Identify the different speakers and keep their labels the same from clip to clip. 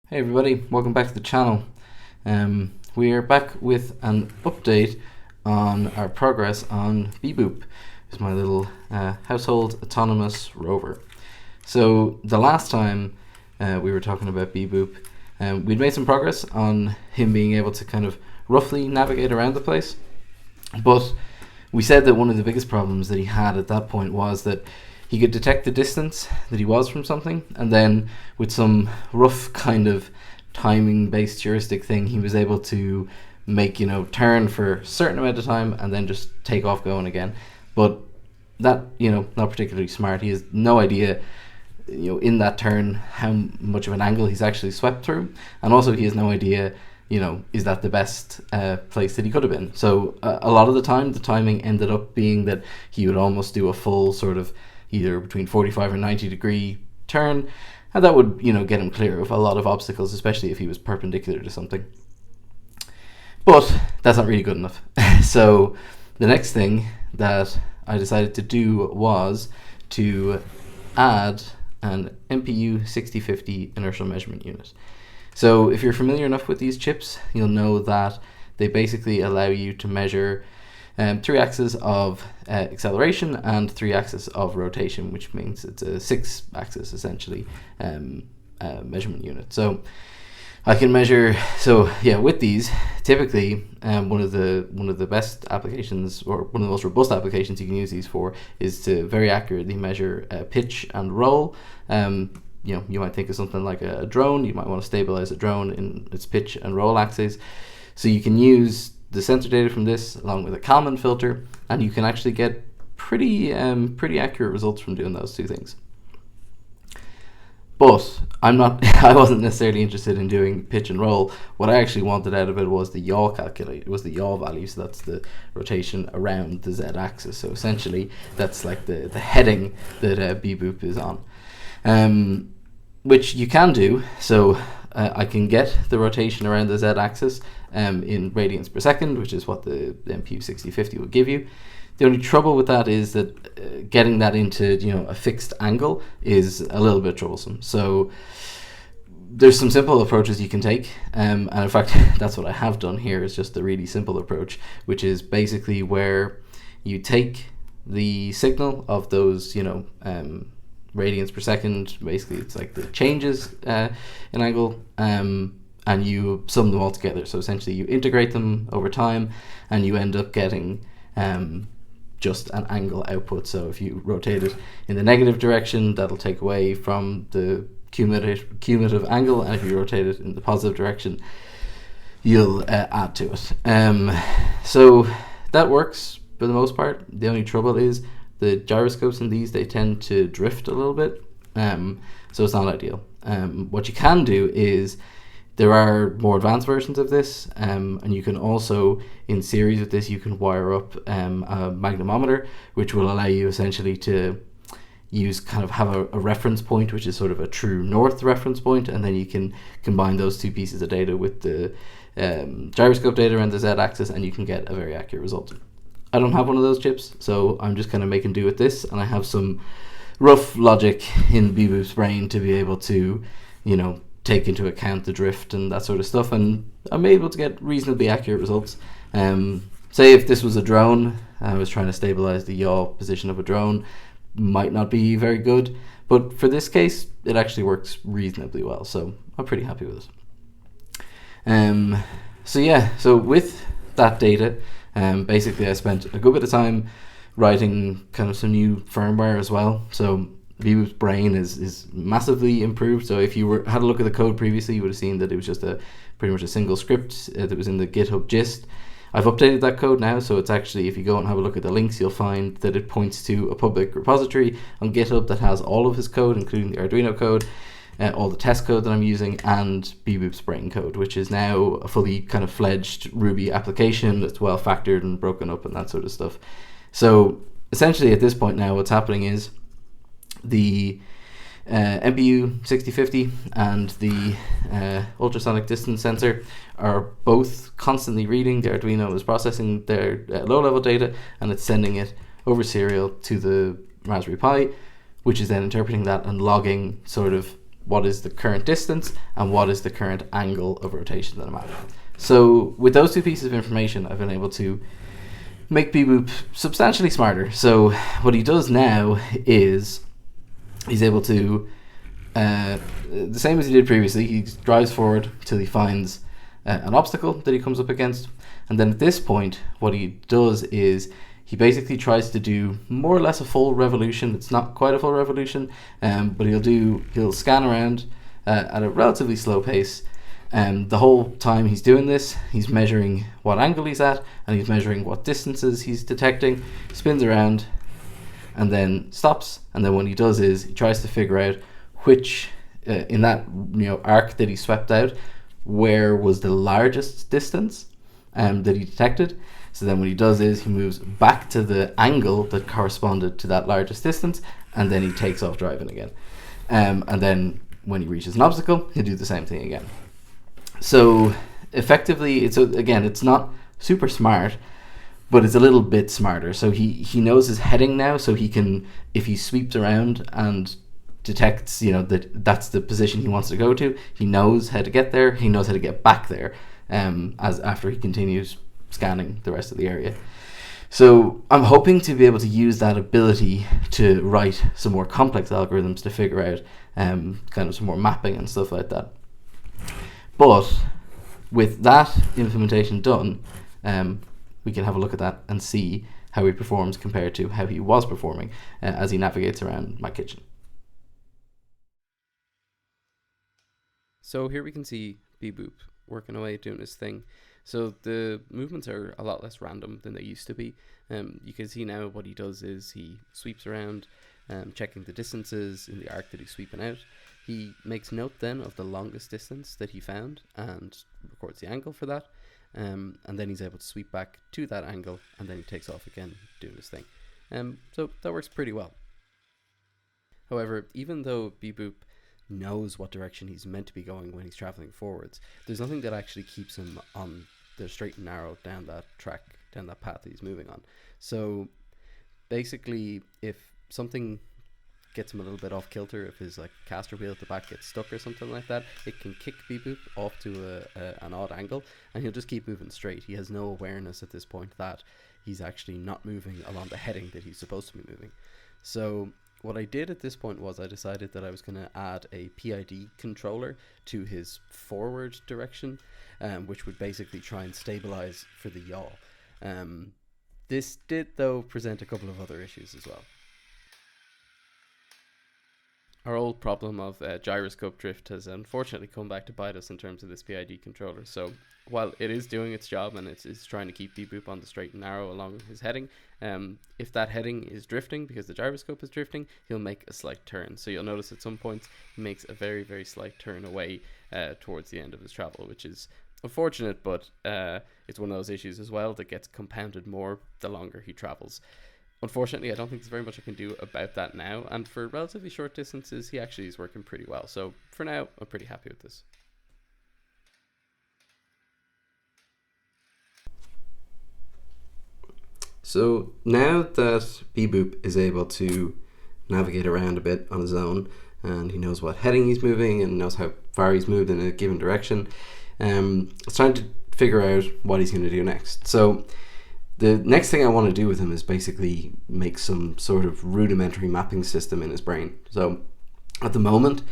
Speaker 1: Hey everybody, welcome back to the channel. We are back with an update on our progress on BeeBoop. It's my little household autonomous rover. So the last time we were talking about BeeBoop, we'd made some progress on him being able to kind of roughly navigate around the place, but we said that one of the biggest problems that he had at that point was that he could detect the distance that he was from something, and then with some rough kind of timing based heuristic thing, he was able to make, turn for a certain amount of time and then just take off going again. But that, not particularly smart. He has no idea, in that turn, how much of an angle he's actually swept through, and also he has no idea, is that the best place that he could have been. So a lot of the time, the timing ended up being that he would almost do a full sort of either between 45 or 90 degree turn, and that would, get him clear of a lot of obstacles, especially if he was perpendicular to something. But that's not really good enough. So the next thing that I decided to do was to add an MPU 6050 inertial measurement unit. So if you're familiar enough with these chips, you'll know that they basically allow you to measure 3 axes of acceleration and 3 axes of rotation, which means it's a 6 axis essentially measurement unit. So I can measure. So yeah, with these, typically one of the best applications, or one of the most robust applications you can use these for, is to very accurately measure pitch and roll. You might think of something like a drone. You might want to stabilize a drone in its pitch and roll axes. So you can use the sensor data from this along with a Kalman filter, and you can actually get pretty accurate results from doing those two things. But I wasn't necessarily interested in doing pitch and roll. What I actually wanted out of it was the yaw calculator, was the yaw value. So that's the rotation around the z-axis. So essentially, that's like the heading that BeeBoop is on, which you can do. So I can get the rotation around the z-axis in radians per second, which is what the MPU 6050 will give you. The only trouble with that is that getting that into a fixed angle is a little bit troublesome. So there's some simple approaches you can take, and in fact that's what I have done here, is just the really simple approach, which is basically where you take the signal of those radians per second. Basically it's like the changes in angle, and you sum them all together. So essentially you integrate them over time and you end up getting just an angle output. So if you rotate it in the negative direction, that'll take away from the cumulative angle, and if you rotate it in the positive direction, you'll add to it. So that works for the most part. The only trouble is the gyroscopes in these, they tend to drift a little bit, so it's not ideal. What you can do is, there are more advanced versions of this, and you can also, in series with this, you can wire up a magnetometer, which will allow you essentially to have a reference point, which is sort of a true north reference point, and then you can combine those two pieces of data with the gyroscope data around the z-axis, and you can get a very accurate result. I don't have one of those chips, so I'm just kind of making do with this, and I have some rough logic in BeeBoop's brain to be able to, take into account the drift and that sort of stuff, and I'm able to get reasonably accurate results. Say if this was a drone, I was trying to stabilize the yaw position of a drone, might not be very good, but for this case it actually works reasonably well, so I'm pretty happy with it. So with that data, basically I spent a good bit of time writing kind of some new firmware as well. So BeeBoop's brain is massively improved. So if you had a look at the code previously, you would have seen that it was just pretty much a single script that was in the GitHub gist. I've updated that code now, so it's actually, if you go and have a look at the links, you'll find that it points to a public repository on GitHub that has all of his code, including the Arduino code, all the test code that I'm using, and BeeBoop's brain code, which is now a fully kind of fledged Ruby application that's well factored and broken up and that sort of stuff. So essentially at this point now, what's happening is the MPU 6050 and the ultrasonic distance sensor are both constantly reading. The Arduino is processing their low-level data, and it's sending it over serial to the Raspberry Pi, which is then interpreting that and logging sort of what is the current distance and what is the current angle of rotation that I'm at. So with those two pieces of information, I've been able to make BeeBoop substantially smarter. So what he does now is he's able to, the same as he did previously, he drives forward till he finds an obstacle that he comes up against. And then at this point, what he does is he basically tries to do more or less a full revolution. It's not quite a full revolution, but he'll scan around at a relatively slow pace. The whole time he's doing this, he's measuring what angle he's at, and he's measuring what distances he's detecting, spins around, and then stops. And then what he does is he tries to figure out which, in that arc that he swept out, where was the largest distance that he detected. So then what he does is he moves back to the angle that corresponded to that largest distance, and then he takes off driving again. And then when he reaches an obstacle, he'll do the same thing again. So effectively, it's not super smart, but it's a little bit smarter. So he knows his heading now, so he can, if he sweeps around and detects that's the position he wants to go to, he knows how to get there, he knows how to get back there, as after he continues scanning the rest of the area. So I'm hoping to be able to use that ability to write some more complex algorithms to figure out kind of some more mapping and stuff like that. But with that implementation done, we can have a look at that and see how he performs compared to how he was performing as he navigates around my kitchen. So here we can see BeeBoop working away doing his thing. So the movements are a lot less random than they used to be. You can see now what he does is he sweeps around, checking the distances in the arc that he's sweeping out. He makes note then of the longest distance that he found and records the angle for that. And then he's able to sweep back to that angle, and then he takes off again doing his thing. So that works pretty well. However, even though BeeBoop knows what direction he's meant to be going when he's traveling forwards, there's nothing that actually keeps him on the straight and narrow down that track, down that path that he's moving on. So basically, if something gets him a little bit off kilter, if his caster wheel at the back gets stuck or something like that, it can kick BeeBoop off to an odd angle, and he'll just keep moving straight. He has no awareness at this point that he's actually not moving along the heading that he's supposed to be moving. So what I did at this point was I decided that I was going to add a PID controller to his forward direction, which would basically try and stabilize for the yaw. This did, though, present a couple of other issues as well. Our old problem of gyroscope drift has unfortunately come back to bite us in terms of this PID controller. So while it is doing its job and it's trying to keep BeeBoop on the straight and narrow along his heading, if that heading is drifting because the gyroscope is drifting, he'll make a slight turn. So you'll notice at some points he makes a very, very slight turn away towards the end of his travel, which is unfortunate, but it's one of those issues as well that gets compounded more the longer he travels. Unfortunately, I don't think there's very much I can do about that now, and for relatively short distances, he actually is working pretty well. So for now, I'm pretty happy with this. So now that BeeBoop is able to navigate around a bit on his own, and he knows what heading he's moving and knows how far he's moved in a given direction, it's time to figure out what he's going to do next. So the next thing I want to do with him is basically make some sort of rudimentary mapping system in his brain. So at the moment,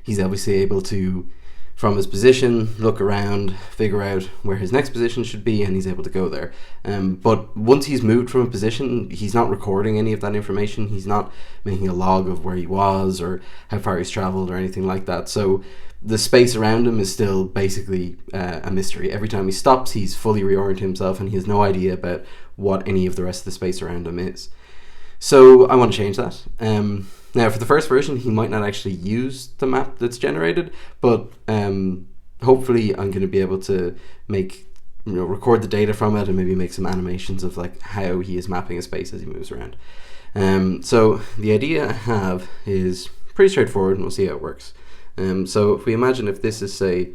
Speaker 1: he's obviously able to, from his position, look around, figure out where his next position should be, and he's able to go there. But once he's moved from a position, he's not recording any of that information. He's not making a log of where he was or how far he's traveled or anything like that. So the space around him is still basically a mystery. Every time he stops, he's fully reoriented himself and he has no idea about what any of the rest of the space around him is. So I want to change that. Now for the first version, he might not actually use the map that's generated, but hopefully I'm going to be able to record the data from it and maybe make some animations of how he is mapping a space as he moves around. So the idea I have is pretty straightforward, and we'll see how it works. So if we imagine if this is, say,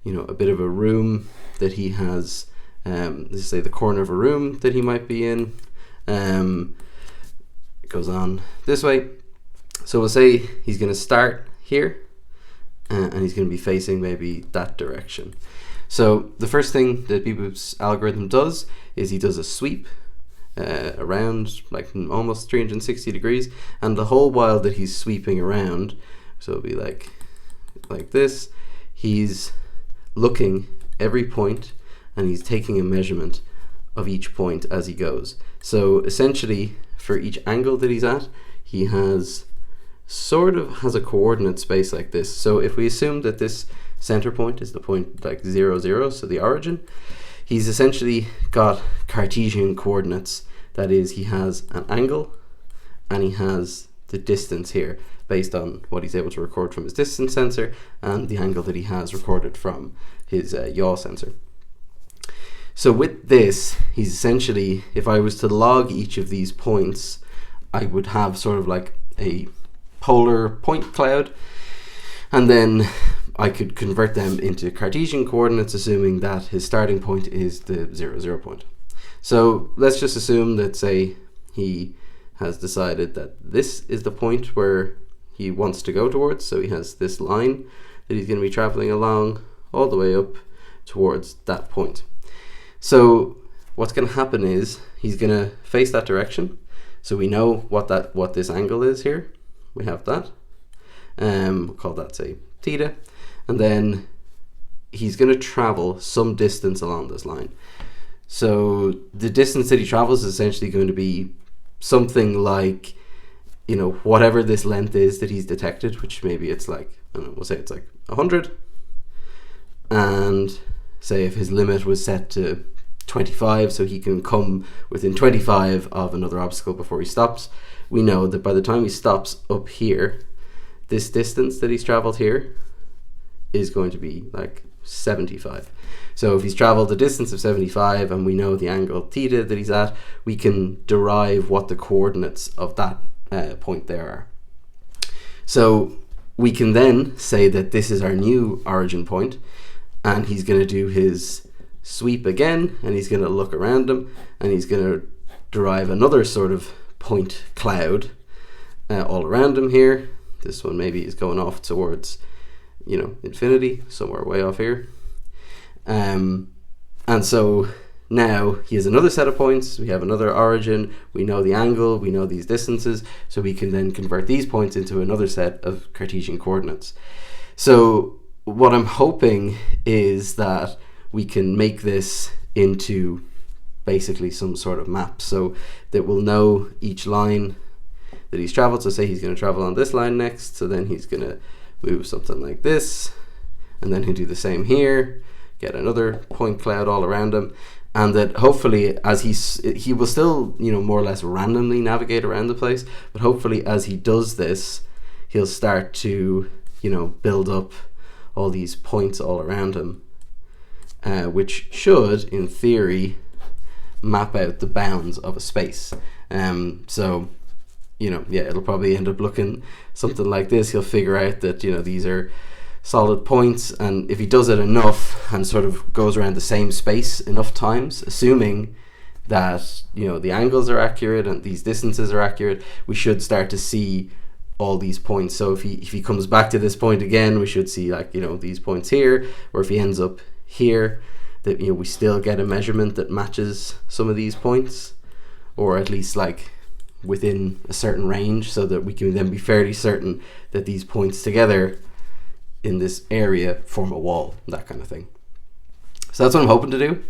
Speaker 1: a bit of a room that he has, this is, say, the corner of a room that he might be in. It goes on this way. So we'll say he's going to start here, and he's going to be facing maybe that direction. So the first thing that BeeBoop's algorithm does is he does a sweep around like almost 360 degrees, and the whole while that he's sweeping around, so it'll be like this, he's looking every point and he's taking a measurement of each point as he goes. So essentially for each angle that he's at, he has a coordinate space like this. So if we assume that this center point is the point like 0, 0, so the origin, he's essentially got Cartesian coordinates. That is, he has an angle and he has the distance here based on what he's able to record from his distance sensor and the angle that he has recorded from his yaw sensor. So with this, he's essentially, if I was to log each of these points, I would have sort of like a polar point cloud, and then I could convert them into Cartesian coordinates, assuming that his starting point is the 0, 0 point. So let's just assume that, say, he has decided that this is the point where he wants to go towards. So he has this line that he's going to be traveling along all the way up towards that point. So what's going to happen is he's going to face that direction. So we know what this angle is here. We have that. We'll call that, say, theta. And then he's going to travel some distance along this line. So the distance that he travels is essentially going to be something like, you know, whatever this length is that he's detected, which maybe it's like, I don't know, we'll say it's like 100. And say if his limit was set to 25, so he can come within 25 of another obstacle before he stops, we know that by the time he stops up here, this distance that he's traveled here is going to be like 75. So if he's traveled a distance of 75 and we know the angle theta that he's at, we can derive what the coordinates of that point there are. So we can then say that this is our new origin point, and he's going to do his sweep again, and he's going to look around him, and he's going to derive another sort of point cloud all around him here. This one maybe is going off towards, you know, infinity, somewhere way off here. And so now he has another set of points, we have another origin, we know the angle, we know these distances, so we can then convert these points into another set of Cartesian coordinates. So what I'm hoping is that we can make this into basically some sort of map, so that we'll know each line that he's traveled. So say he's going to travel on this line next, so then he's going to move something like this, and then he'll do the same here, get another point cloud all around him, and that hopefully as he will still, you know, more or less randomly navigate around the place, but hopefully as he does this, he'll start to, you know, build up all these points all around him, which should, in theory, map out the bounds of a space. So, you know, yeah, it'll probably end up looking something like this. He'll figure out that, you know, these are solid points, and if he does it enough and sort of goes around the same space enough times, assuming that, you know, the angles are accurate and these distances are accurate, we should start to see all these points. So if he comes back to this point again, we should see, like, you know, these points here, or if he ends up here, that, you know, we still get a measurement that matches some of these points, or at least like within a certain range, so that we can then be fairly certain that these points together in this area form a wall, that kind of thing. So that's what I'm hoping to do.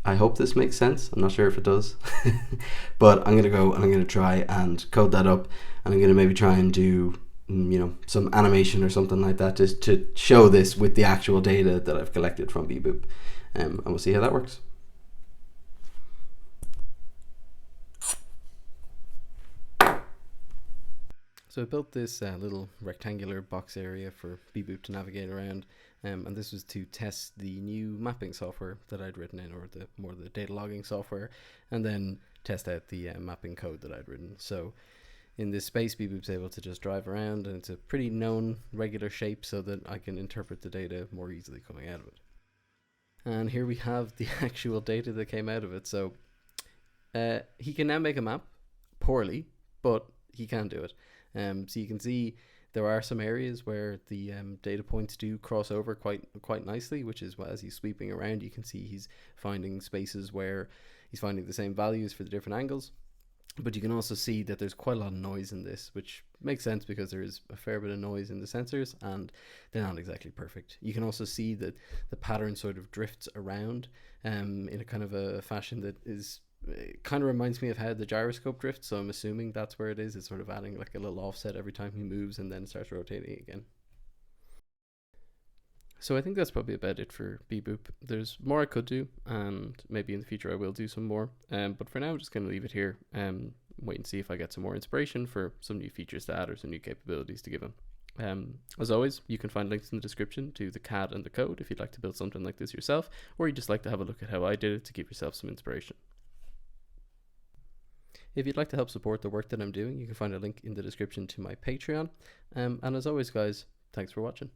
Speaker 1: I hope this makes sense. I'm not sure if it does. But I'm going to go and I'm going to try and code that up, and I'm going to maybe try and do, you know, some animation or something like that, just to show this with the actual data that I've collected from BeeBoop. And we'll see how that works. So I built this little rectangular box area for BeeBoop to navigate around, and this was to test the new mapping software that I'd written in, or the data logging software, and then test out the mapping code that I'd written. So in this space, BeeBoop's able to just drive around, and it's a pretty known regular shape, so that I can interpret the data more easily coming out of it. And here we have the actual data that came out of it. So he can now make a map, poorly, but he can do it. So you can see
Speaker 2: There are some areas where the data points do cross over quite nicely, which is why as he's sweeping around, you can see he's finding spaces where he's finding the same values for the different angles. But you can also see that there's quite a lot of noise in this, which makes sense because there is a fair bit of noise in the sensors and they're not exactly perfect. You can also see that the pattern sort of drifts around in a kind of a fashion that is, it kind of reminds me of how the gyroscope drifts, so I'm assuming that's where it is. It's sort of adding like a little offset every time he moves and then starts rotating again. So I think that's probably about it for BeeBoop. There's more I could do, and maybe in the future I will do some more. But for now, I'm just going to leave it here. Wait and see if I get some more inspiration for some new features to add or some new capabilities to give him. As always, you can find links in the description to the CAD and the code if you'd like to build something like this yourself, or you'd just like to have a look at how I did it to give yourself some inspiration. If you'd like to help support the work that I'm doing, you can find a link in the description to my Patreon. And as always, guys, thanks for watching.